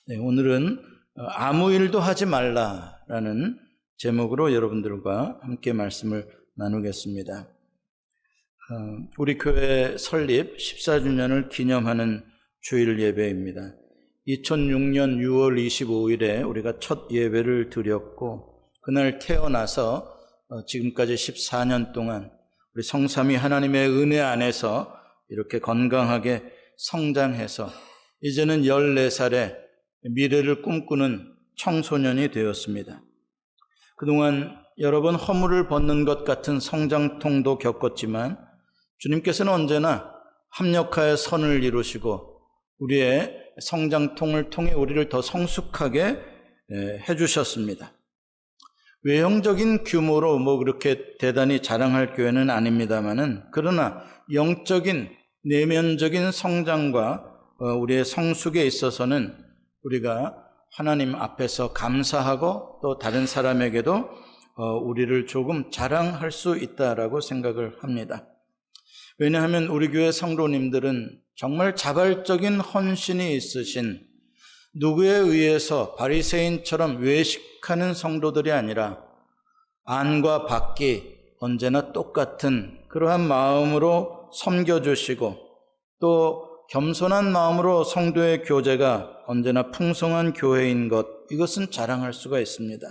네, 오늘은 아무 일도 하지 말라라는 제목으로 여러분들과 함께 말씀을 나누겠습니다. 우리 교회 설립 14주년을 기념하는 주일 예배입니다. 2006년 6월 25일에 우리가 첫 예배를 드렸고, 그날 태어나서 지금까지 14년 동안 우리 성삼위 하나님의 은혜 안에서 이렇게 건강하게 성장해서 이제는 14살에 미래를 꿈꾸는 청소년이 되었습니다. 그동안 여러 번 허물을 벗는 것 같은 성장통도 겪었지만 주님께서는 언제나 합력하여 선을 이루시고 우리의 성장통을 통해 우리를 더 성숙하게 해주셨습니다. 외형적인 규모로 그렇게 대단히 자랑할 교회는 아닙니다만은, 그러나 영적인 내면적인 성장과 우리의 성숙에 있어서는 우리가 하나님 앞에서 감사하고 또 다른 사람에게도 우리를 조금 자랑할 수 있다라고 생각을 합니다. 왜냐하면 우리 교회 성도님들은 정말 자발적인 헌신이 있으신, 누구에 의해서 바리새인처럼 외식하는 성도들이 아니라 안과 밖이 언제나 똑같은 그러한 마음으로 섬겨주시고, 또 겸손한 마음으로 성도의 교제가 언제나 풍성한 교회인 것, 이것은 자랑할 수가 있습니다.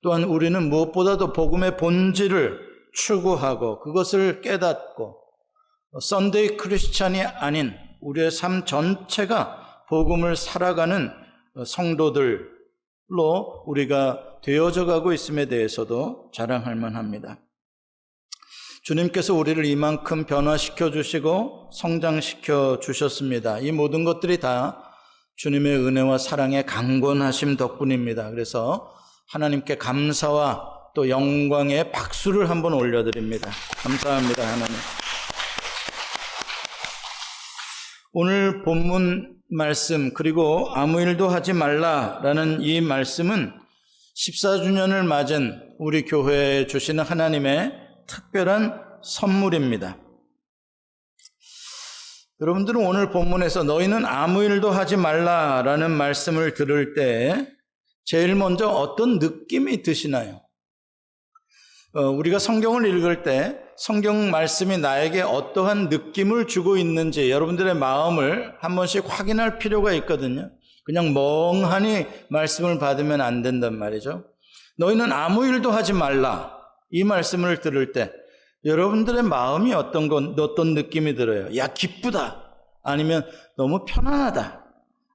또한 우리는 무엇보다도 복음의 본질을 추구하고 그것을 깨닫고 썬데이 크리스찬이 아닌 우리의 삶 전체가 복음을 살아가는 성도들로 우리가 되어져 가고 있음에 대해서도 자랑할 만합니다. 주님께서 우리를 이만큼 변화시켜 주시고 성장시켜 주셨습니다. 이 모든 것들이 다 주님의 은혜와 사랑의 강권하심 덕분입니다. 그래서 하나님께 감사와 또 영광의 박수를 한번 올려드립니다. 감사합니다, 하나님. 오늘 본문 말씀, 그리고 아무 일도 하지 말라라는 이 말씀은 14주년을 맞은 우리 교회에 주시는 하나님의 특별한 선물입니다. 여러분들은 오늘 본문에서 너희는 아무 일도 하지 말라라는 말씀을 들을 때 제일 먼저 어떤 느낌이 드시나요? 우리가 성경을 읽을 때 성경 말씀이 나에게 어떠한 느낌을 주고 있는지 여러분들의 마음을 한 번씩 확인할 필요가 있거든요. 그냥 멍하니 말씀을 받으면 안 된단 말이죠. 너희는 아무 일도 하지 말라, 이 말씀을 들을 때 여러분들의 마음이 어떤 느낌이 들어요? 야, 기쁘다, 아니면 너무 편안하다,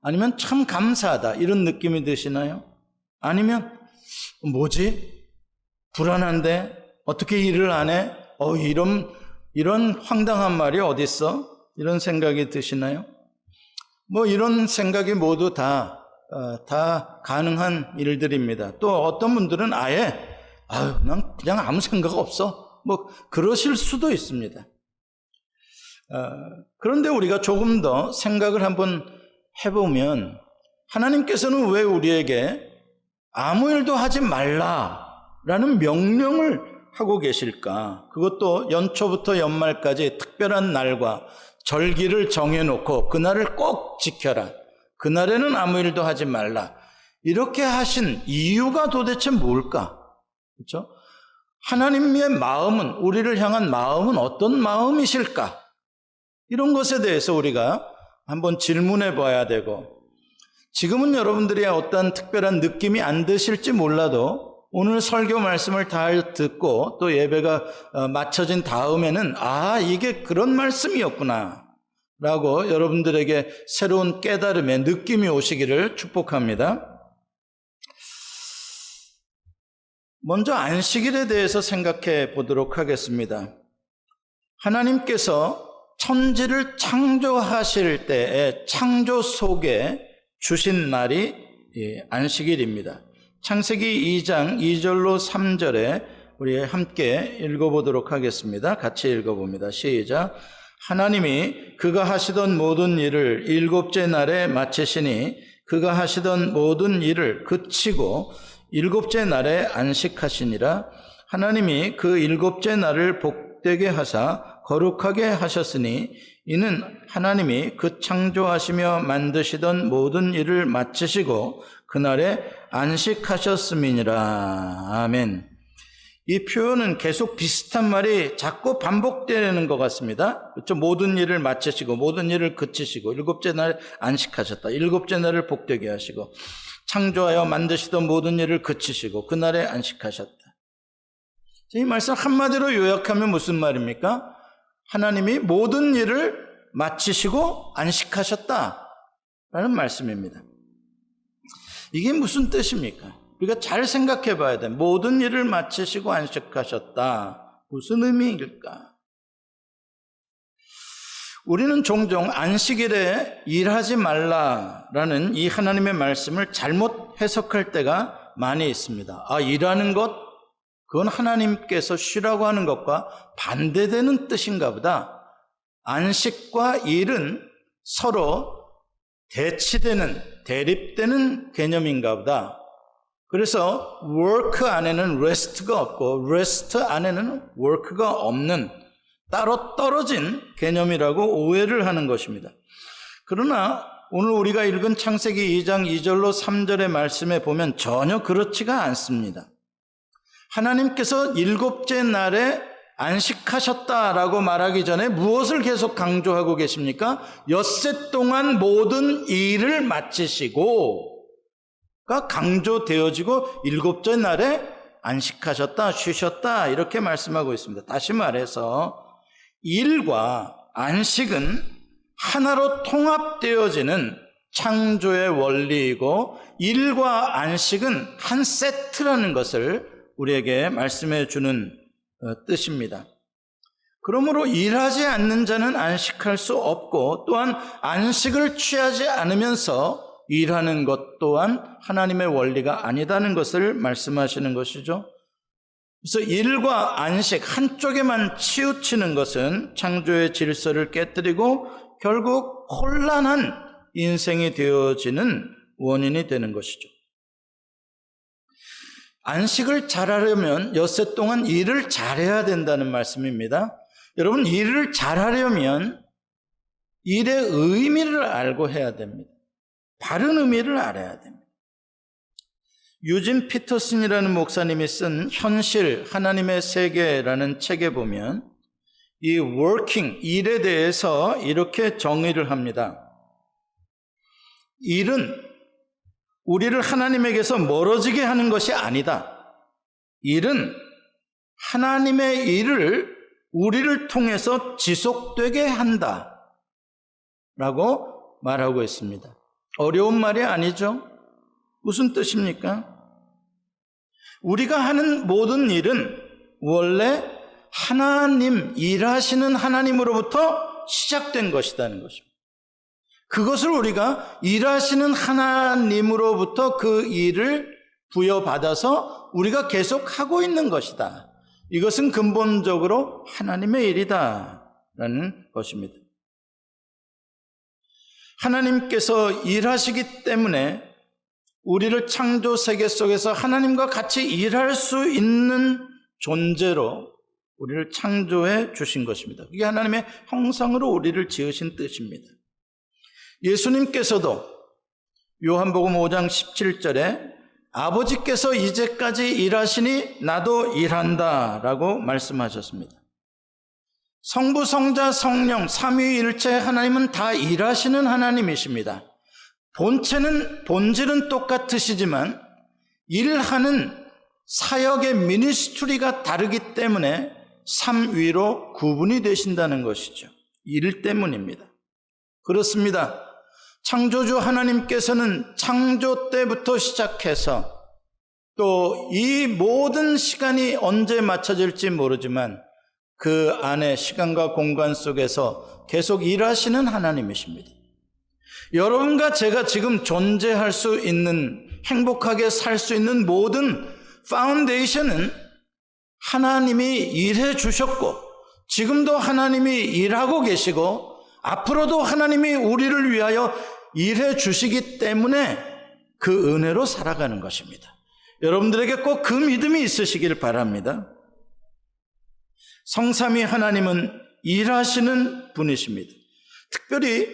아니면 참 감사하다, 이런 느낌이 드시나요? 아니면 뭐지? 불안한데 어떻게 일을 안 해? 이런 황당한 말이 어딨어? 이런 생각이 드시나요? 이런 생각이 모두 다 가능한 일들입니다. 또 어떤 분들은 난 그냥 아무 생각 없어, 그러실 수도 있습니다. 그런데 우리가 조금 더 생각을 한번 해보면, 하나님께서는 왜 우리에게 아무 일도 하지 말라라는 명령을 하고 계실까? 그것도 연초부터 연말까지 특별한 날과 절기를 정해놓고 그날을 꼭 지켜라, 그날에는 아무 일도 하지 말라, 이렇게 하신 이유가 도대체 뭘까? 그렇죠? 하나님의 마음은, 우리를 향한 마음은 어떤 마음이실까? 이런 것에 대해서 우리가 한번 질문해 봐야 되고, 지금은 여러분들이 어떤 특별한 느낌이 안 드실지 몰라도 오늘 설교 말씀을 다 듣고 또 예배가 마쳐진 다음에는 이게 그런 말씀이었구나 라고 여러분들에게 새로운 깨달음의 느낌이 오시기를 축복합니다. 먼저 안식일에 대해서 생각해 보도록 하겠습니다. 하나님께서 천지를 창조하실 때의 창조 속에 주신 날이 안식일입니다. 창세기 2장 2절로 3절에 우리 함께 읽어보도록 하겠습니다. 같이 읽어봅니다. 시작. 하나님이 그가 하시던 모든 일을 일곱째 날에 마치시니 그가 하시던 모든 일을 그치고 일곱째 날에 안식하시니라. 하나님이 그 일곱째 날을 복되게 하사 거룩하게 하셨으니 이는 하나님이 그 창조하시며 만드시던 모든 일을 마치시고 그날에 안식하셨음이니라. 아멘. 이 표현은 계속 비슷한 말이 자꾸 반복되는 것 같습니다. 그렇죠? 모든 일을 마치시고 모든 일을 그치시고 일곱째 날 안식하셨다. 일곱째 날을 복되게 하시고 창조하여 만드시던 모든 일을 그치시고 그날에 안식하셨다. 이 말씀 한마디로 요약하면 무슨 말입니까? 하나님이 모든 일을 마치시고 안식하셨다라는 말씀입니다. 이게 무슨 뜻입니까? 우리가 잘 생각해 봐야 돼. 모든 일을 마치시고 안식하셨다. 무슨 의미일까? 우리는 종종 안식일에 일하지 말라라는 이 하나님의 말씀을 잘못 해석할 때가 많이 있습니다. 일하는 것, 그건 하나님께서 쉬라고 하는 것과 반대되는 뜻인가 보다. 안식과 일은 서로 대치되는, 대립되는 개념인가 보다. 그래서 work 안에는 rest가 없고 rest 안에는 work가 없는 따로 떨어진 개념이라고 오해를 하는 것입니다. 그러나 오늘 우리가 읽은 창세기 2장 2절로 3절의 말씀에 보면 전혀 그렇지가 않습니다. 하나님께서 일곱째 날에 안식하셨다라고 말하기 전에 무엇을 계속 강조하고 계십니까? 엿새 동안 모든 일을 마치시고 가 강조되어지고 일곱째 날에 안식하셨다, 쉬셨다 이렇게 말씀하고 있습니다. 다시 말해서 일과 안식은 하나로 통합되어지는 창조의 원리이고 일과 안식은 한 세트라는 것을 우리에게 말씀해 주는 뜻입니다. 그러므로 일하지 않는 자는 안식할 수 없고 또한 안식을 취하지 않으면서 일하는 것 또한 하나님의 원리가 아니다는 것을 말씀하시는 것이죠. 그래서 일과 안식 한쪽에만 치우치는 것은 창조의 질서를 깨뜨리고 결국 혼란한 인생이 되어지는 원인이 되는 것이죠. 안식을 잘하려면 엿새 동안 일을 잘해야 된다는 말씀입니다. 여러분, 일을 잘하려면 일의 의미를 알고 해야 됩니다. 바른 의미를 알아야 됩니다. 유진 피터슨이라는 목사님이 쓴 현실 하나님의 세계라는 책에 보면 이 working, 일에 대해서 이렇게 정의를 합니다. 일은 우리를 하나님에게서 멀어지게 하는 것이 아니다. 일은 하나님의 일을 우리를 통해서 지속되게 한다 라고 말하고 있습니다. 어려운 말이 아니죠. 무슨 뜻입니까? 우리가 하는 모든 일은 원래 하나님, 일하시는 하나님으로부터 시작된 것이라는 것입니다. 그것을 우리가 일하시는 하나님으로부터 그 일을 부여받아서 우리가 계속 하고 있는 것이다. 이것은 근본적으로 하나님의 일이다라는 것입니다. 하나님께서 일하시기 때문에 우리를 창조 세계 속에서 하나님과 같이 일할 수 있는 존재로 우리를 창조해 주신 것입니다. 그게 하나님의 형상으로 우리를 지으신 뜻입니다. 예수님께서도 요한복음 5장 17절에 아버지께서 이제까지 일하시니 나도 일한다라고 말씀하셨습니다. 성부, 성자, 성령, 삼위일체 하나님은 다 일하시는 하나님이십니다. 본질은 똑같으시지만 일하는 사역의 미니스트리가 다르기 때문에 삼위로 구분이 되신다는 것이죠. 일 때문입니다. 그렇습니다. 창조주 하나님께서는 창조 때부터 시작해서 또 이 모든 시간이 언제 맞춰질지 모르지만 그 안에 시간과 공간 속에서 계속 일하시는 하나님이십니다. 여러분과 제가 지금 존재할 수 있는, 행복하게 살 수 있는 모든 파운데이션은 하나님이 일해 주셨고 지금도 하나님이 일하고 계시고 앞으로도 하나님이 우리를 위하여 일해 주시기 때문에 그 은혜로 살아가는 것입니다. 여러분들에게 꼭 그 믿음이 있으시길 바랍니다. 성삼위 하나님은 일하시는 분이십니다. 특별히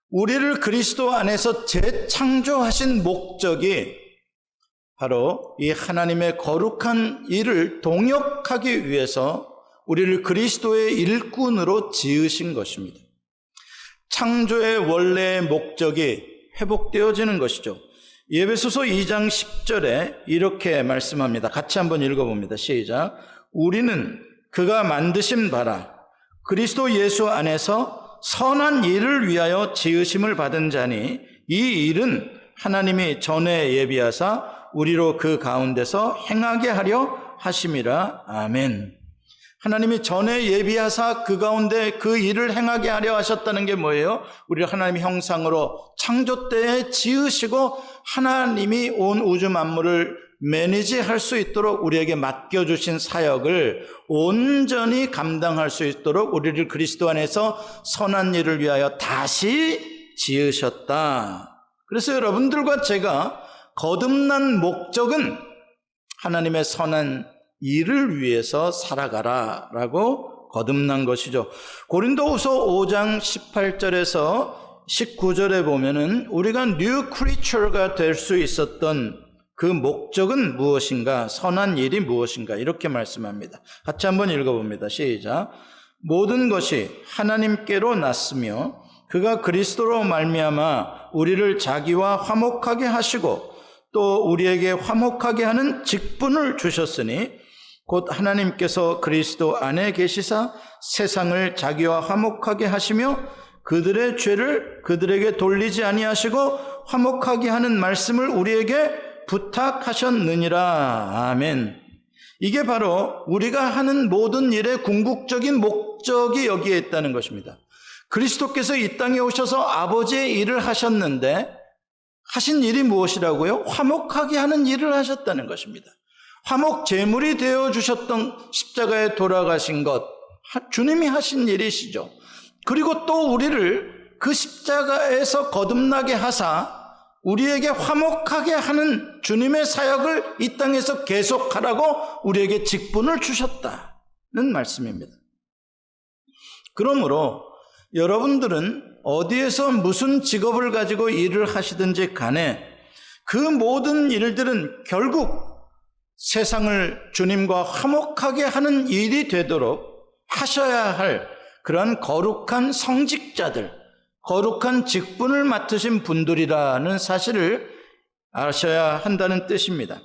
우리를 그리스도 안에서 재창조하신 목적이 바로 이 하나님의 거룩한 일을 동역하기 위해서 우리를 그리스도의 일꾼으로 지으신 것입니다. 창조의 원래의 목적이 회복되어지는 것이죠. 에베소서 2장 10절에 이렇게 말씀합니다. 같이 한번 읽어봅니다. 시작. 우리는 그가 만드신 바라 그리스도 예수 안에서 선한 일을 위하여 지으심을 받은 자니 이 일은 하나님이 전에 예비하사 우리로 그 가운데서 행하게 하려 하심이라. 아멘. 하나님이 전에 예비하사 그 가운데 그 일을 행하게 하려 하셨다는 게 뭐예요? 우리를 하나님의 형상으로 창조 때에 지으시고 하나님이 온 우주 만물을 매니지할 수 있도록 우리에게 맡겨주신 사역을 온전히 감당할 수 있도록 우리를 그리스도 안에서 선한 일을 위하여 다시 지으셨다. 그래서 여러분들과 제가 거듭난 목적은 하나님의 선한 일을 위해서 살아가라 라고 거듭난 것이죠. 고린도후서 5장 18절에서 19절에 보면은 우리가 뉴 크리처가 될 수 있었던 그 목적은 무엇인가? 선한 일이 무엇인가? 이렇게 말씀합니다. 같이 한번 읽어봅니다. 시작. 모든 것이 하나님께로 났으며 그가 그리스도로 말미암아 우리를 자기와 화목하게 하시고 또 우리에게 화목하게 하는 직분을 주셨으니 곧 하나님께서 그리스도 안에 계시사 세상을 자기와 화목하게 하시며 그들의 죄를 그들에게 돌리지 아니하시고 화목하게 하는 말씀을 우리에게 부탁하셨느니라. 아멘. 이게 바로 우리가 하는 모든 일의 궁극적인 목적이 여기에 있다는 것입니다. 그리스도께서 이 땅에 오셔서 아버지의 일을 하셨는데 하신 일이 무엇이라고요? 화목하게 하는 일을 하셨다는 것입니다. 화목 제물이 되어주셨던 십자가에 돌아가신 것, 주님이 하신 일이시죠. 그리고 또 우리를 그 십자가에서 거듭나게 하사 우리에게 화목하게 하는 주님의 사역을 이 땅에서 계속하라고 우리에게 직분을 주셨다는 말씀입니다. 그러므로 여러분들은 어디에서 무슨 직업을 가지고 일을 하시든지 간에 그 모든 일들은 결국 세상을 주님과 화목하게 하는 일이 되도록 하셔야 할 그러한 거룩한 성직자들, 거룩한 직분을 맡으신 분들이라는 사실을 아셔야 한다는 뜻입니다.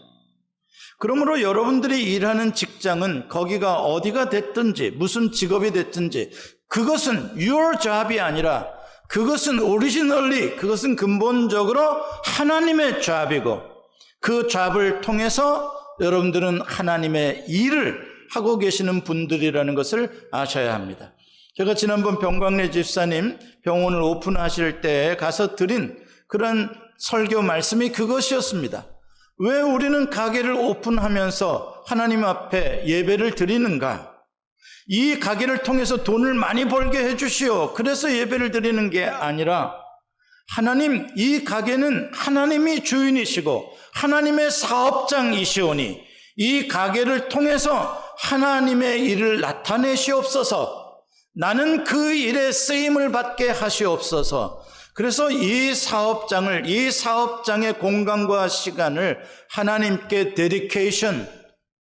그러므로 여러분들이 일하는 직장은 거기가 어디가 됐든지 무슨 직업이 됐든지 그것은 your job이 아니라 그것은 originally, 그것은 근본적으로 하나님의 job이고 그 job을 통해서 여러분들은 하나님의 일을 하고 계시는 분들이라는 것을 아셔야 합니다. 제가 지난번 병광래 집사님 병원을 오픈하실 때 가서 드린 그런 설교 말씀이 그것이었습니다. 왜 우리는 가게를 오픈하면서 하나님 앞에 예배를 드리는가? 이 가게를 통해서 돈을 많이 벌게 해주시오. 그래서 예배를 드리는 게 아니라 하나님, 이 가게는 하나님이 주인이시고 하나님의 사업장이시오니 이 가게를 통해서 하나님의 일을 나타내시옵소서. 나는 그 일에 쓰임을 받게 하시옵소서. 그래서 이 사업장의 공간과 시간을 하나님께 데디케이션,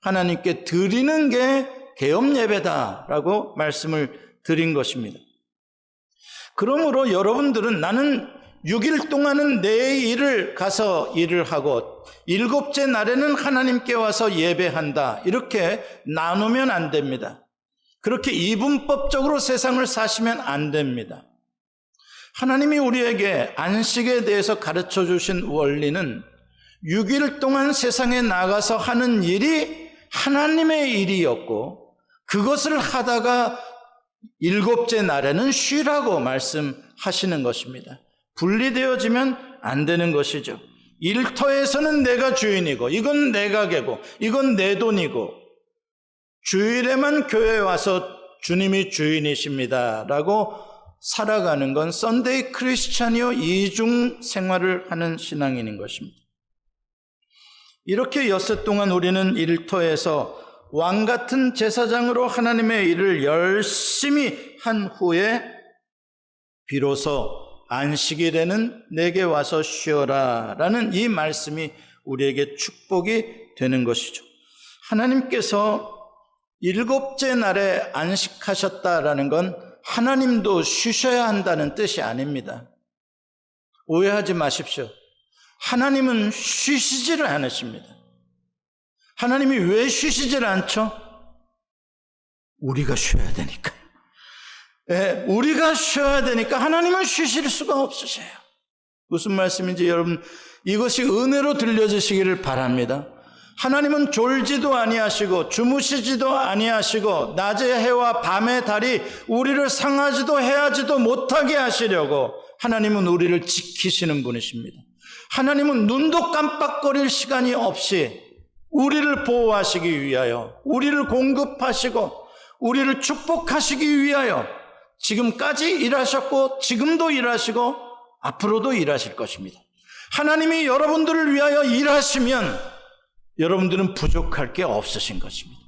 하나님께 드리는 게 개업 예배다라고 말씀을 드린 것입니다. 그러므로 여러분들은 나는 6일 동안은 내 일을 가서 일을 하고 7째 날에는 하나님께 와서 예배한다. 이렇게 나누면 안 됩니다. 그렇게 이분법적으로 세상을 사시면 안 됩니다. 하나님이 우리에게 안식에 대해서 가르쳐 주신 원리는 6일 동안 세상에 나가서 하는 일이 하나님의 일이었고 그것을 하다가 7째 날에는 쉬라고 말씀하시는 것입니다. 분리되어지면 안 되는 것이죠. 일터에서는 내가 주인이고 이건 내 가게고 이건 내 돈이고 주일에만 교회에 와서 주님이 주인이십니다 라고 살아가는 건 썬데이 크리스찬이요 이중 생활을 하는 신앙인인 것입니다. 이렇게 엿새 동안 우리는 일터에서 왕같은 제사장으로 하나님의 일을 열심히 한 후에 비로소 안식일에는 내게 와서 쉬어라 라는 이 말씀이 우리에게 축복이 되는 것이죠. 하나님께서 일곱째 날에 안식하셨다라는 건 하나님도 쉬셔야 한다는 뜻이 아닙니다. 오해하지 마십시오. 하나님은 쉬시지를 않으십니다. 하나님이 왜 쉬시질 않죠? 우리가 쉬어야 되니까. 네, 우리가 쉬어야 되니까 하나님은 쉬실 수가 없으세요. 무슨 말씀인지 여러분 이것이 은혜로 들려주시기를 바랍니다. 하나님은 졸지도 아니하시고 주무시지도 아니하시고 낮의 해와 밤의 달이 우리를 상하지도 해하지도 못하게 하시려고 하나님은 우리를 지키시는 분이십니다. 하나님은 눈도 깜빡거릴 시간이 없이 우리를 보호하시기 위하여, 우리를 공급하시고 우리를 축복하시기 위하여 지금까지 일하셨고 지금도 일하시고 앞으로도 일하실 것입니다. 하나님이 여러분들을 위하여 일하시면 여러분들은 부족할 게 없으신 것입니다.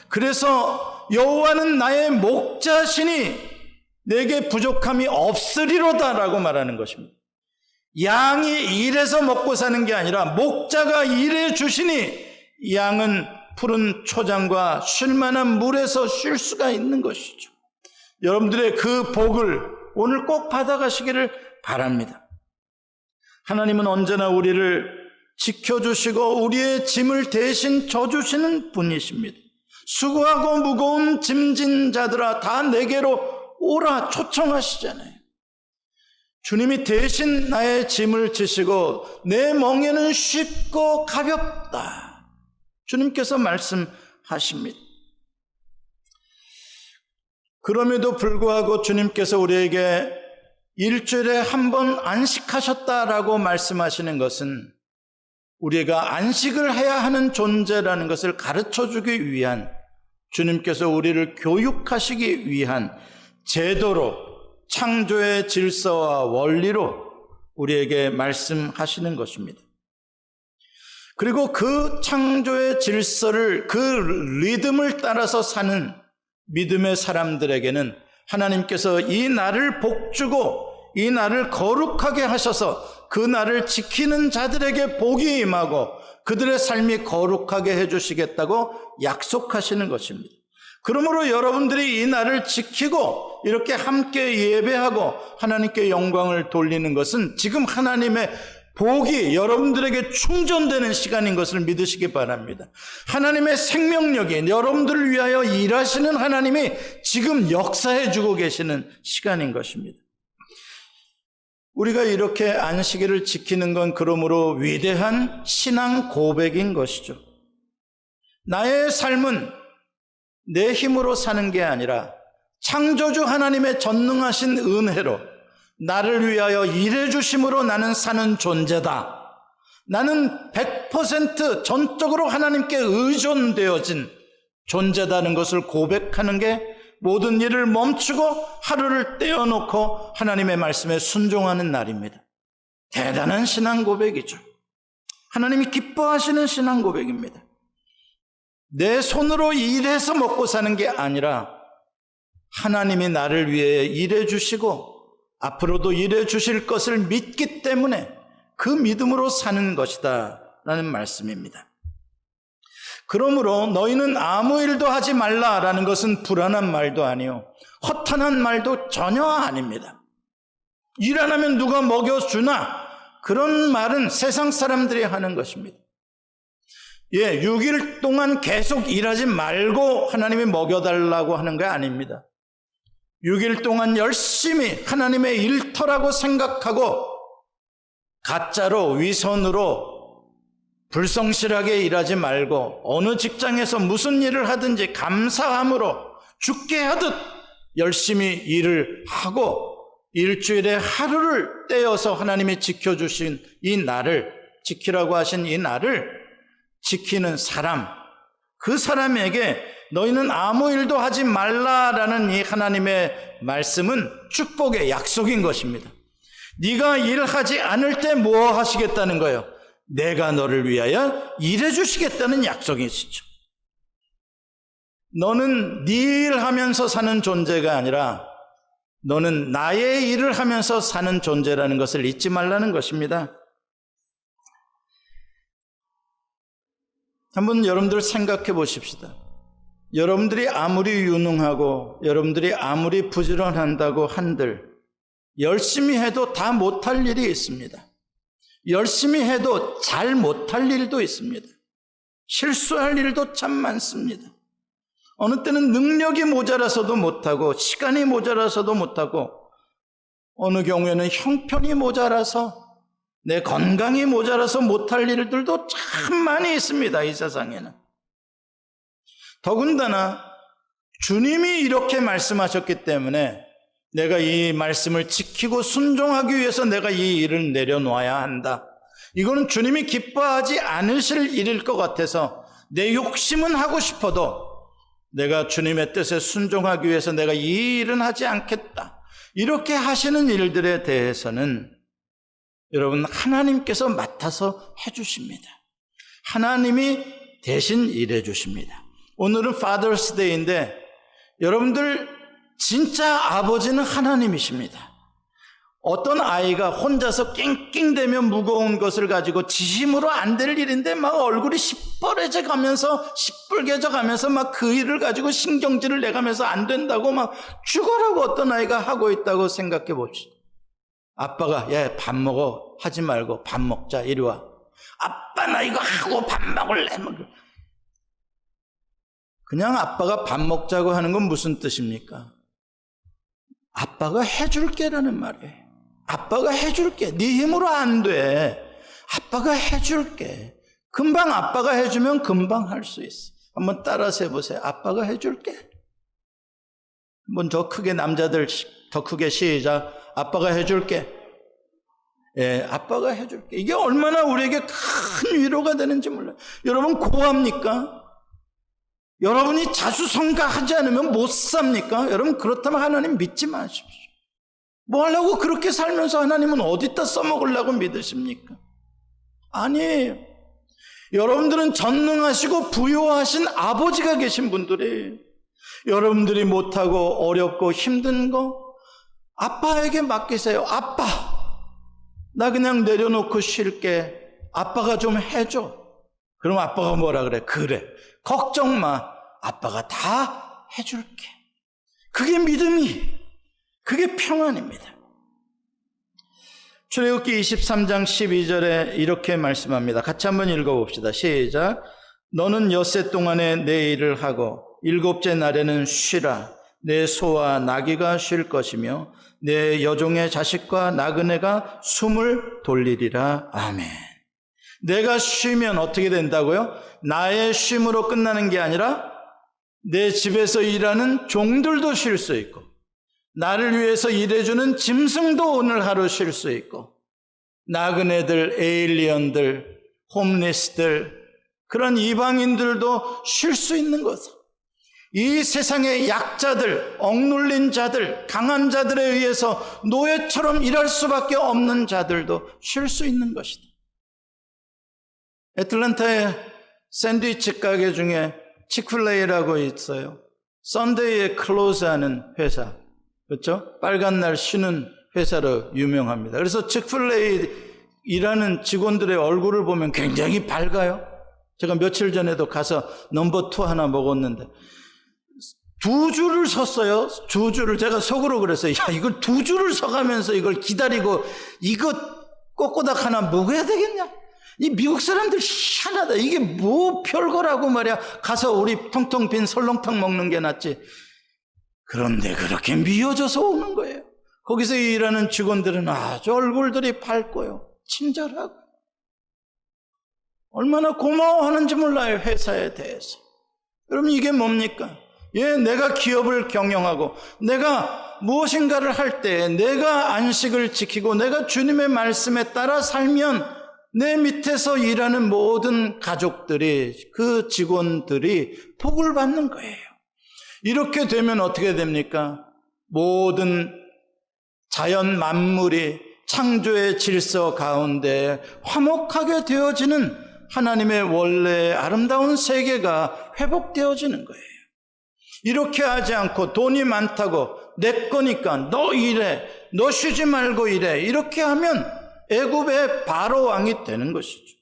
그래서 여호와는 나의 목자시니 내게 부족함이 없으리로다라고 말하는 것입니다. 양이 일해서 먹고 사는 게 아니라 목자가 일해 주시니 양은 푸른 초장과 쉴만한 물에서 쉴 수가 있는 것이죠. 여러분들의 그 복을 오늘 꼭 받아가시기를 바랍니다. 하나님은 언제나 우리를 지켜주시고 우리의 짐을 대신 져주시는 분이십니다. 수고하고 무거운 짐진 자들아 다 내게로 오라 초청하시잖아요. 주님이 대신 나의 짐을 지시고 내 멍에는 쉽고 가볍다. 주님께서 말씀하십니다. 그럼에도 불구하고 주님께서 우리에게 일주일에 한 번 안식하셨다라고 말씀하시는 것은 우리가 안식을 해야 하는 존재라는 것을 가르쳐주기 위한, 주님께서 우리를 교육하시기 위한 제도로, 창조의 질서와 원리로 우리에게 말씀하시는 것입니다. 그리고 그 창조의 질서를, 그 리듬을 따라서 사는 믿음의 사람들에게는 하나님께서 이 날을 복주고 이 날을 거룩하게 하셔서 그 날을 지키는 자들에게 복이 임하고 그들의 삶이 거룩하게 해주시겠다고 약속하시는 것입니다. 그러므로 여러분들이 이 날을 지키고 이렇게 함께 예배하고 하나님께 영광을 돌리는 것은 지금 하나님의 복이 여러분들에게 충전되는 시간인 것을 믿으시기 바랍니다. 하나님의 생명력이 여러분들을 위하여 일하시는 하나님이 지금 역사해 주고 계시는 시간인 것입니다. 우리가 이렇게 안식일을 지키는 건 그러므로 위대한 신앙 고백인 것이죠. 나의 삶은 내 힘으로 사는 게 아니라 창조주 하나님의 전능하신 은혜로 나를 위하여 일해 주심으로 나는 사는 존재다. 나는 100% 전적으로 하나님께 의존되어진 존재다는 것을 고백하는 게 모든 일을 멈추고 하루를 떼어놓고 하나님의 말씀에 순종하는 날입니다. 대단한 신앙 고백이죠. 하나님이 기뻐하시는 신앙 고백입니다. 내 손으로 일해서 먹고 사는 게 아니라 하나님이 나를 위해 일해 주시고 앞으로도 일해 주실 것을 믿기 때문에 그 믿음으로 사는 것이다 라는 말씀입니다. 그러므로 너희는 아무 일도 하지 말라라는 것은 불안한 말도 아니요 허탄한 말도 전혀 아닙니다. 일 안 하면 누가 먹여주나? 그런 말은 세상 사람들이 하는 것입니다. 6일 동안 계속 일하지 말고 하나님이 먹여달라고 하는 게 아닙니다. 6일 동안 열심히 하나님의 일터라고 생각하고 가짜로 위선으로 불성실하게 일하지 말고 어느 직장에서 무슨 일을 하든지 감사함으로 죽게 하듯 열심히 일을 하고 일주일에 하루를 떼어서 하나님이 지켜주신 이 날을, 지키라고 하신 이 날을 지키는 사람, 그 사람에게 너희는 아무 일도 하지 말라라는 이 하나님의 말씀은 축복의 약속인 것입니다. 네가 일하지 않을 때 뭐 하시겠다는 거예요? 내가 너를 위하여 일해 주시겠다는 약속이시죠. 너는 네 일하면서 사는 존재가 아니라 너는 나의 일을 하면서 사는 존재라는 것을 잊지 말라는 것입니다. 한번 여러분들 생각해 보십시다. 여러분들이 아무리 유능하고 여러분들이 아무리 부지런한다고 한들 열심히 해도 다 못할 일이 있습니다. 열심히 해도 잘 못할 일도 있습니다. 실수할 일도 참 많습니다. 어느 때는 능력이 모자라서도 못하고 시간이 모자라서도 못하고 어느 경우에는 형편이 모자라서 내 건강이 모자라서 못할 일들도 참 많이 있습니다. 이 세상에는. 더군다나 주님이 이렇게 말씀하셨기 때문에 내가 이 말씀을 지키고 순종하기 위해서 내가 이 일을 내려놓아야 한다. 이거는 주님이 기뻐하지 않으실 일일 것 같아서 내 욕심은 하고 싶어도 내가 주님의 뜻에 순종하기 위해서 내가 이 일은 하지 않겠다. 이렇게 하시는 일들에 대해서는 여러분 하나님께서 맡아서 해주십니다. 하나님이 대신 일해 주십니다. 오늘은 Father's Day인데 여러분들 진짜 아버지는 하나님이십니다. 어떤 아이가 혼자서 낑낑대며 무거운 것을 가지고 지심으로 안 될 일인데 막 얼굴이 시뻘해져 가면서 시뻘개져 가면서 막 그 일을 가지고 신경질을 내가면서 안 된다고 막 죽어라고 어떤 아이가 하고 있다고 생각해 봅시다. 아빠가 야 밥 먹어 하지 말고 밥 먹자 이리 와. 아빠 나 이거 하고 밥 먹을래. 그냥 아빠가 밥 먹자고 하는 건 무슨 뜻입니까? 아빠가 해줄게라는 말이에요. 아빠가 해줄게. 네 힘으로 안 돼. 아빠가 해줄게. 금방 아빠가 해주면 금방 할 수 있어. 한번 따라서 해보세요. 아빠가 해줄게. 한번 더 크게 남자들 더 크게 시작. 아빠가 해줄게. 예, 아빠가 해줄게. 이게 얼마나 우리에게 큰 위로가 되는지 몰라요. 여러분 고합니까? 여러분이 자수성가하지 않으면 못 삽니까? 여러분 그렇다면 하나님 믿지 마십시오. 뭐 하려고 그렇게 살면서 하나님은 어디다 써먹으려고 믿으십니까? 아니에요. 여러분들은 전능하시고 부요하신 아버지가 계신 분들이에요. 여러분들이 못하고 어렵고 힘든 거 아빠에게 맡기세요. 아빠 나 그냥 내려놓고 쉴게. 아빠가 좀 해줘. 그럼 아빠가 뭐라 그래? 그래 걱정 마. 아빠가 다 해줄게. 그게 믿음이, 그게 평안입니다. 출애굽기 23장 12절에 이렇게 말씀합니다. 같이 한번 읽어봅시다. 시작. 너는 엿새 동안에 내 일을 하고 일곱째 날에는 쉬라. 내 소와 나귀가 쉴 것이며 내 여종의 자식과 나그네가 숨을 돌리리라. 아멘. 내가 쉬면 어떻게 된다고요? 나의 쉼으로 끝나는 게 아니라 내 집에서 일하는 종들도 쉴 수 있고 나를 위해서 일해주는 짐승도 오늘 하루 쉴 수 있고 나그네들, 에일리언들, 홈리스들 그런 이방인들도 쉴 수 있는 것은 이 세상의 약자들, 억눌린 자들, 강한 자들에 의해서 노예처럼 일할 수밖에 없는 자들도 쉴 수 있는 것이다. 애틀랜타의 샌드위치 가게 중에 치크필레이라고 있어요. 썬데이에 클로즈하는 회사, 그렇죠? 빨간 날 쉬는 회사로 유명합니다. 그래서 치크필레이 일하는 직원들의 얼굴을 보면 굉장히 밝아요. 제가 며칠 전에도 가서 넘버 2 하나 먹었는데 2줄을 섰어요. 2줄을. 제가 속으로 그랬어요. 야, 이걸 2줄을 서가면서 이걸 기다리고 이거 꼬꼬닥 하나 먹어야 되겠냐? 이 미국 사람들 희한하다. 이게 뭐 별거라고 말이야. 가서 우리 텅텅 빈 설렁탕 먹는 게 낫지. 그런데 그렇게 미어져서 오는 거예요. 거기서 일하는 직원들은 아주 얼굴들이 밝고요. 친절하고. 얼마나 고마워하는지 몰라요. 회사에 대해서. 여러분 이게 뭡니까? 내가 기업을 경영하고 내가 무엇인가를 할 때 내가 안식을 지키고 내가 주님의 말씀에 따라 살면 내 밑에서 일하는 모든 가족들이 그 직원들이 복을 받는 거예요. 이렇게 되면 어떻게 됩니까? 모든 자연 만물이 창조의 질서 가운데 화목하게 되어지는 하나님의 원래 아름다운 세계가 회복되어지는 거예요. 이렇게 하지 않고 돈이 많다고 내 거니까 너 일해, 너 쉬지 말고 일해, 이렇게 하면 애굽의 바로 왕이 되는 것이죠.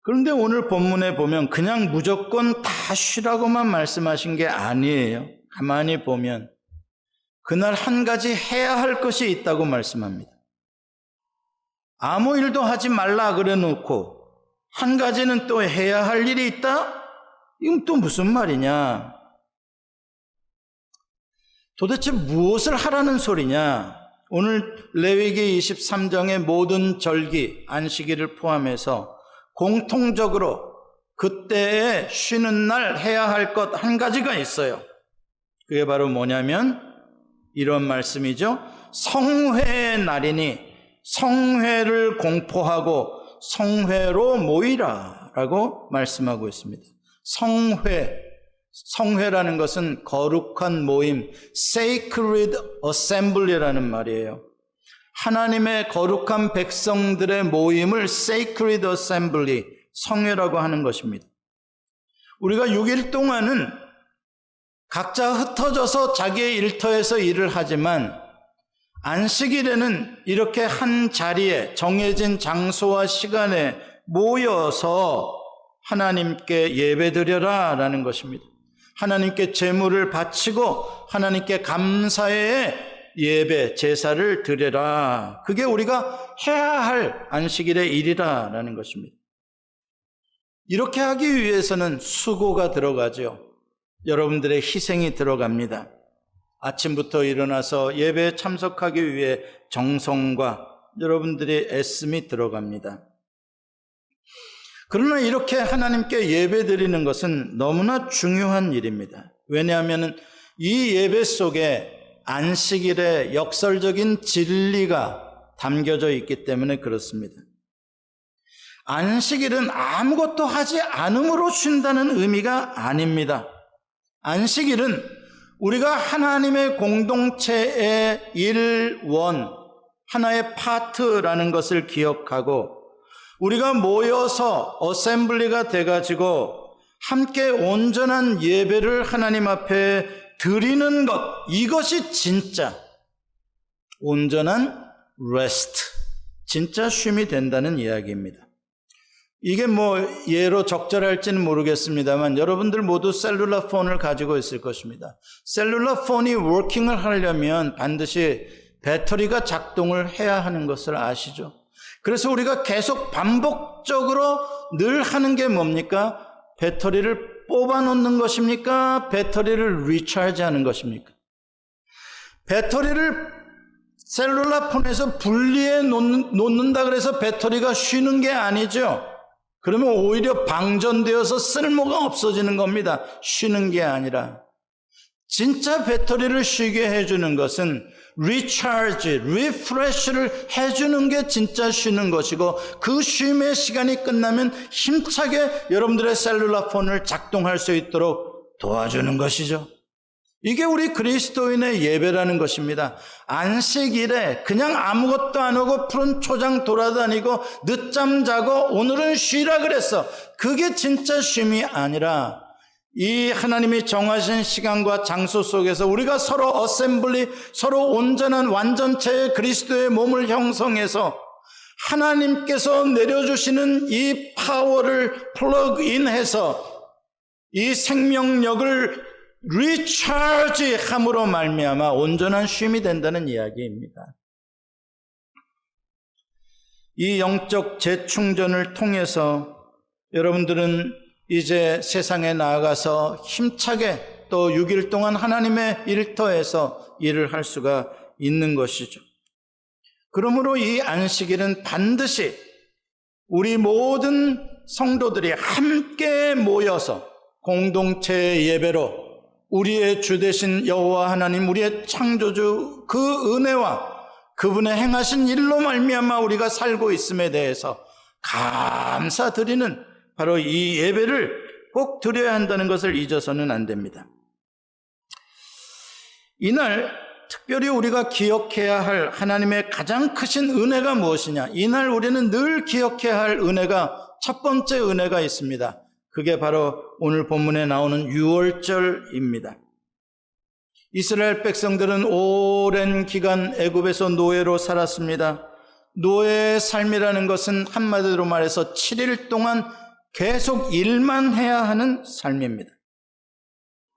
그런데 오늘 본문에 보면 그냥 무조건 다 쉬라고만 말씀하신 게 아니에요. 가만히 보면 그날 한 가지 해야 할 것이 있다고 말씀합니다. 아무 일도 하지 말라 그래 놓고 한 가지는 또 해야 할 일이 있다? 이건 또 무슨 말이냐? 도대체 무엇을 하라는 소리냐? 오늘 레위기 23장의 모든 절기, 안식일을 포함해서 공통적으로 그때에 쉬는 날 해야 할 것 한 가지가 있어요. 그게 바로 뭐냐면 이런 말씀이죠. 성회의 날이니 성회를 공포하고 성회로 모이라 라고 말씀하고 있습니다. 성회라는 것은 거룩한 모임, sacred assembly라는 말이에요. 하나님의 거룩한 백성들의 모임을 sacred assembly, 성회라고 하는 것입니다. 우리가 6일 동안은 각자 흩어져서 자기의 일터에서 일을 하지만 안식일에는 이렇게 한 자리에 정해진 장소와 시간에 모여서 하나님께 예배드려라 라는 것입니다. 하나님께 제물을 바치고 하나님께 감사의 예배, 제사를 드려라. 그게 우리가 해야 할 안식일의 일이라 라는 것입니다. 이렇게 하기 위해서는 수고가 들어가죠. 여러분들의 희생이 들어갑니다. 아침부터 일어나서 예배에 참석하기 위해 정성과 여러분들의 애씀이 들어갑니다. 그러나 이렇게 하나님께 예배 드리는 것은 너무나 중요한 일입니다. 왜냐하면 이 예배 속에 안식일의 역설적인 진리가 담겨져 있기 때문에 그렇습니다. 안식일은 아무것도 하지 않음으로 쉰다는 의미가 아닙니다. 안식일은 우리가 하나님의 공동체의 일원, 하나의 파트라는 것을 기억하고 우리가 모여서 어셈블리가 돼가지고 함께 온전한 예배를 하나님 앞에 드리는 것, 이것이 진짜 온전한 레스트, 진짜 쉼이 된다는 이야기입니다. 이게 예로 적절할지는 모르겠습니다만 여러분들 모두 셀룰러 폰을 가지고 있을 것입니다. 셀룰러 폰이 워킹을 하려면 반드시 배터리가 작동을 해야 하는 것을 아시죠? 그래서 우리가 계속 반복적으로 늘 하는 게 뭡니까? 배터리를 뽑아 놓는 것입니까? 배터리를 리차지 하는 것입니까? 배터리를 셀룰러 폰에서 분리해 놓는다 그래서 배터리가 쉬는 게 아니죠. 그러면 오히려 방전되어서 쓸모가 없어지는 겁니다. 쉬는 게 아니라. 진짜 배터리를 쉬게 해주는 것은 리차지, 리프레시를 해주는 게 진짜 쉬는 것이고 그 쉼의 시간이 끝나면 힘차게 여러분들의 셀룰러 폰을 작동할 수 있도록 도와주는 것이죠. 이게 우리 그리스도인의 예배라는 것입니다. 안식일에 그냥 아무것도 안 하고 푸른 초장 돌아다니고 늦잠 자고 오늘은 쉬라 그랬어. 그게 진짜 쉼이 아니라 이 하나님이 정하신 시간과 장소 속에서 우리가 서로 어셈블리, 서로 온전한 완전체의 그리스도의 몸을 형성해서 하나님께서 내려주시는 이 파워를 플러그인해서 이 생명력을 리차지 함으로 말미암아 온전한 쉼이 된다는 이야기입니다. 이 영적 재충전을 통해서 여러분들은 이제 세상에 나아가서 힘차게 또 6일 동안 하나님의 일터에서 일을 할 수가 있는 것이죠. 그러므로 이 안식일은 반드시 우리 모든 성도들이 함께 모여서 공동체의 예배로 우리의 주 되신 여호와 하나님, 우리의 창조주 그 은혜와 그분의 행하신 일로 말미암아 우리가 살고 있음에 대해서 감사드리는 바로 이 예배를 꼭 드려야 한다는 것을 잊어서는 안 됩니다. 이날 특별히 우리가 기억해야 할 하나님의 가장 크신 은혜가 무엇이냐? 이날 우리는 늘 기억해야 할 은혜가 첫 번째 은혜가 있습니다. 그게 바로 오늘 본문에 나오는 유월절입니다. 이스라엘 백성들은 오랜 기간 애굽에서 노예로 살았습니다. 노예의 삶이라는 것은 한마디로 말해서 7일 동안 계속 일만 해야 하는 삶입니다.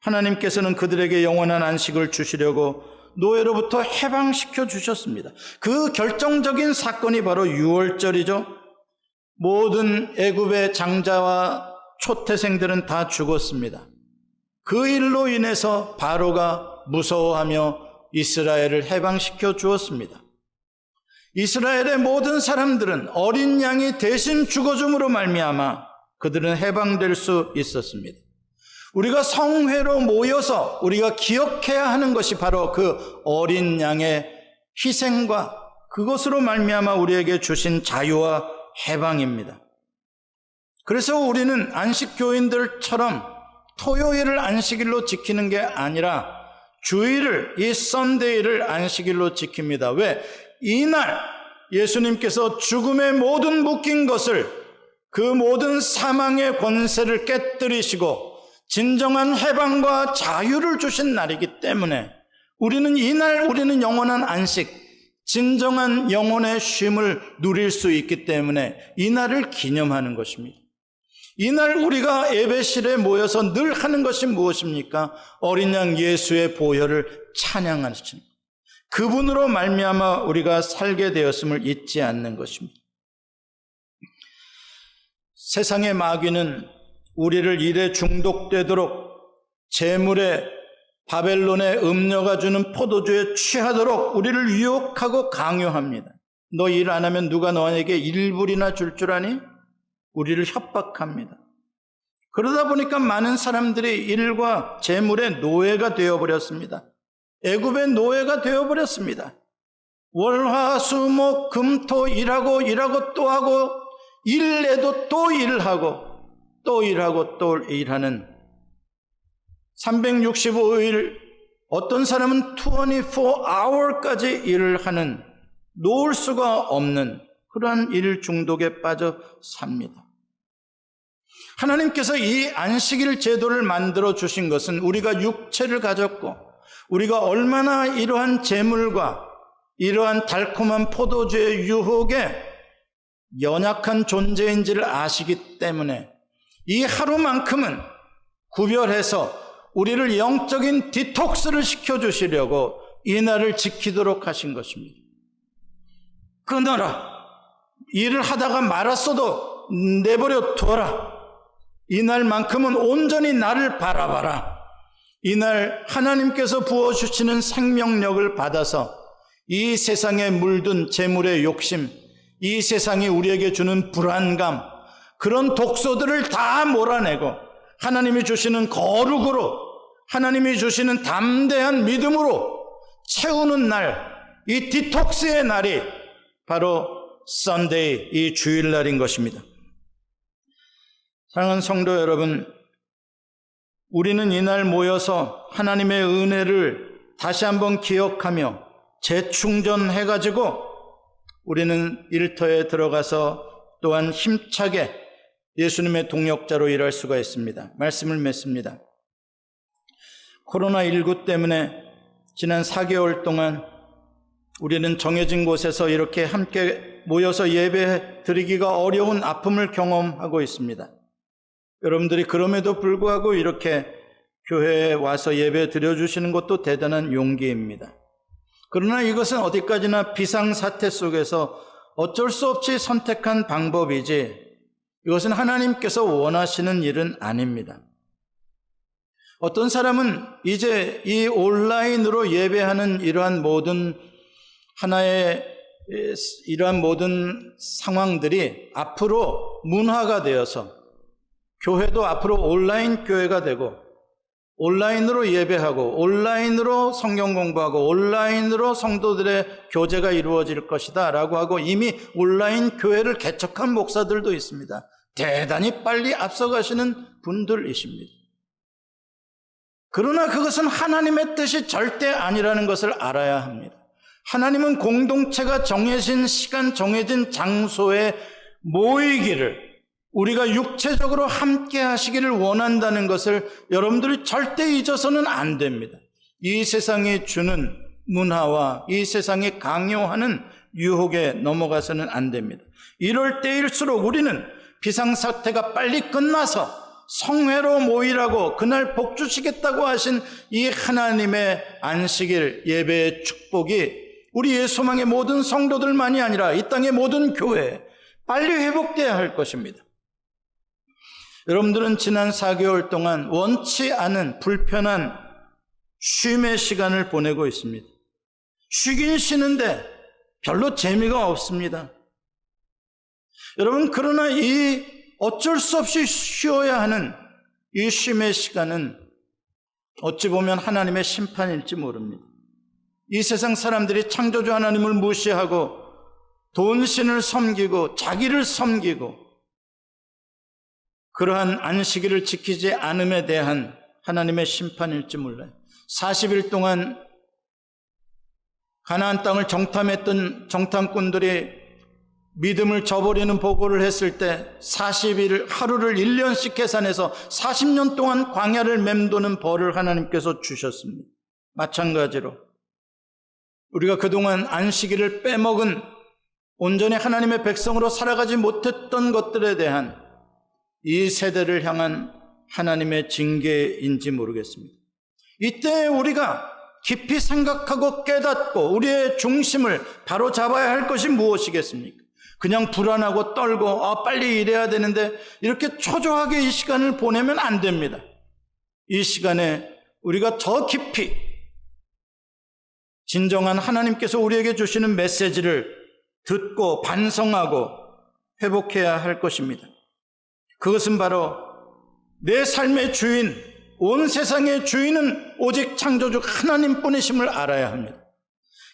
하나님께서는 그들에게 영원한 안식을 주시려고 노예로부터 해방시켜 주셨습니다. 그 결정적인 사건이 바로 유월절이죠. 모든 애굽의 장자와 초태생들은 다 죽었습니다. 그 일로 인해서 바로가 무서워하며 이스라엘을 해방시켜 주었습니다. 이스라엘의 모든 사람들은 어린 양이 대신 죽어줌으로 말미암아 그들은 해방될 수 있었습니다. 우리가 성회로 모여서 우리가 기억해야 하는 것이 바로 그 어린 양의 희생과 그것으로 말미암아 우리에게 주신 자유와 해방입니다. 그래서 우리는 안식교인들처럼 토요일을 안식일로 지키는 게 아니라 주일을, 이 썬데이를 안식일로 지킵니다. 왜? 이날 예수님께서 죽음의 모든 묶인 것을, 그 모든 사망의 권세를 깨뜨리시고 진정한 해방과 자유를 주신 날이기 때문에 우리는 이날 우리는 영원한 안식, 진정한 영혼의 쉼을 누릴 수 있기 때문에 이날을 기념하는 것입니다. 이날 우리가 예배실에 모여서 늘 하는 것이 무엇입니까? 어린 양 예수의 보혈을 찬양하는 것입니다. 그분으로 말미암아 우리가 살게 되었음을 잊지 않는 것입니다. 세상의 마귀는 우리를 일에 중독되도록 재물에 바벨론의 음녀가 주는 포도주에 취하도록 우리를 유혹하고 강요합니다. 너 일 안 하면 누가 너에게 1불이나 줄 아니? 우리를 협박합니다. 그러다 보니까 많은 사람들이 일과 재물의 노예가 되어버렸습니다. 애굽의 노예가 되어버렸습니다. 월화수목 금토 일하고 또 하고 일해도 또 일하고 또 일하고 또 일하는 365일, 어떤 사람은 24hour까지 일을 하는, 놓을 수가 없는 그러한 일 중독에 빠져 삽니다. 하나님께서 이 안식일 제도를 만들어 주신 것은 우리가 육체를 가졌고 우리가 얼마나 이러한 재물과 이러한 달콤한 포도주의 유혹에 연약한 존재인지를 아시기 때문에 이 하루만큼은 구별해서 우리를 영적인 디톡스를 시켜주시려고 이 날을 지키도록 하신 것입니다. 끊어라. 일을 하다가 말았어도 내버려 둬라. 이날만큼은 온전히 나를 바라봐라. 이날 하나님께서 부어주시는 생명력을 받아서 이 세상에 물든 재물의 욕심, 이 세상이 우리에게 주는 불안감, 그런 독소들을 다 몰아내고 하나님이 주시는 거룩으로, 하나님이 주시는 담대한 믿음으로 채우는 날, 이 디톡스의 날이 바로 썬데이, 이 주일날인 것입니다. 사랑하는 성도 여러분, 우리는 이날 모여서 하나님의 은혜를 다시 한번 기억하며 재충전해가지고 우리는 일터에 들어가서 또한 힘차게 예수님의 동역자로 일할 수가 있습니다. 말씀을 맺습니다. 코로나19 때문에 지난 4개월 동안 우리는 정해진 곳에서 이렇게 함께 모여서 예배 드리기가 어려운 아픔을 경험하고 있습니다. 여러분들이 그럼에도 불구하고 이렇게 교회에 와서 예배 드려주시는 것도 대단한 용기입니다. 그러나 이것은 어디까지나 비상사태 속에서 어쩔 수 없이 선택한 방법이지 이것은 하나님께서 원하시는 일은 아닙니다. 어떤 사람은 이제 이 온라인으로 예배하는 이러한 모든 상황들이 앞으로 문화가 되어서 교회도 앞으로 온라인 교회가 되고 온라인으로 예배하고 온라인으로 성경 공부하고 온라인으로 성도들의 교제가 이루어질 것이다 라고 하고 이미 온라인 교회를 개척한 목사들도 있습니다. 대단히 빨리 앞서가시는 분들이십니다. 그러나 그것은 하나님의 뜻이 절대 아니라는 것을 알아야 합니다. 하나님은 공동체가 정해진 시간, 정해진 장소에 모이기를 우리가 육체적으로 함께 하시기를 원한다는 것을 여러분들이 절대 잊어서는 안 됩니다. 이 세상이 주는 문화와 이 세상이 강요하는 유혹에 넘어가서는 안 됩니다. 이럴 때일수록 우리는 비상사태가 빨리 끝나서 성회로 모이라고 그날 복 주시겠다고 하신 이 하나님의 안식일 예배의 축복이 우리의 소망의 모든 성도들만이 아니라 이 땅의 모든 교회에 빨리 회복돼야 할 것입니다. 여러분들은 지난 4개월 동안 원치 않은 불편한 쉼의 시간을 보내고 있습니다. 쉬긴 쉬는데 별로 재미가 없습니다. 여러분, 그러나 이 어쩔 수 없이 쉬어야 하는 이 쉼의 시간은 어찌 보면 하나님의 심판일지 모릅니다. 이 세상 사람들이 창조주 하나님을 무시하고 돈신을 섬기고 자기를 섬기고 그러한 안식일을 지키지 않음에 대한 하나님의 심판일지 몰라요. 40일 동안 가나안 땅을 정탐했던 정탐꾼들이 믿음을 저버리는 보고를 했을 때 40일 하루를 1년씩 계산해서 40년 동안 광야를 맴도는 벌을 하나님께서 주셨습니다. 마찬가지로 우리가 그동안 안식일을 빼먹은 온전히 하나님의 백성으로 살아가지 못했던 것들에 대한 이 세대를 향한 하나님의 징계인지 모르겠습니다. 이때 우리가 깊이 생각하고 깨닫고 우리의 중심을 바로 잡아야 할 것이 무엇이겠습니까? 그냥 불안하고 떨고 빨리 일해야 되는데 이렇게 초조하게 이 시간을 보내면 안 됩니다. 이 시간에 우리가 더 깊이 진정한 하나님께서 우리에게 주시는 메시지를 듣고 반성하고 회복해야 할 것입니다. 그것은 바로 내 삶의 주인, 온 세상의 주인은 오직 창조주 하나님뿐이심을 알아야 합니다.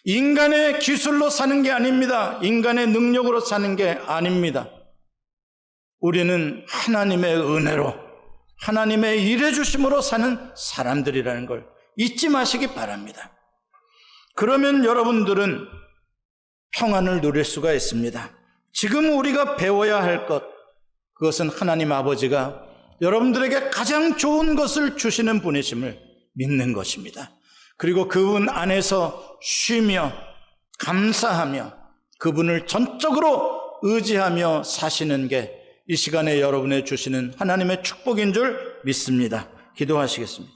인간의 기술로 사는 게 아닙니다. 인간의 능력으로 사는 게 아닙니다. 우리는 하나님의 은혜로, 하나님의 일해주심으로 사는 사람들이라는 걸 잊지 마시기 바랍니다. 그러면 여러분들은 평안을 누릴 수가 있습니다. 지금 우리가 배워야 할 것, 그것은 하나님 아버지가 여러분들에게 가장 좋은 것을 주시는 분이심을 믿는 것입니다. 그리고 그분 안에서 쉬며 감사하며 그분을 전적으로 의지하며 사시는 게 이 시간에 여러분의 주시는 하나님의 축복인 줄 믿습니다. 기도하시겠습니다.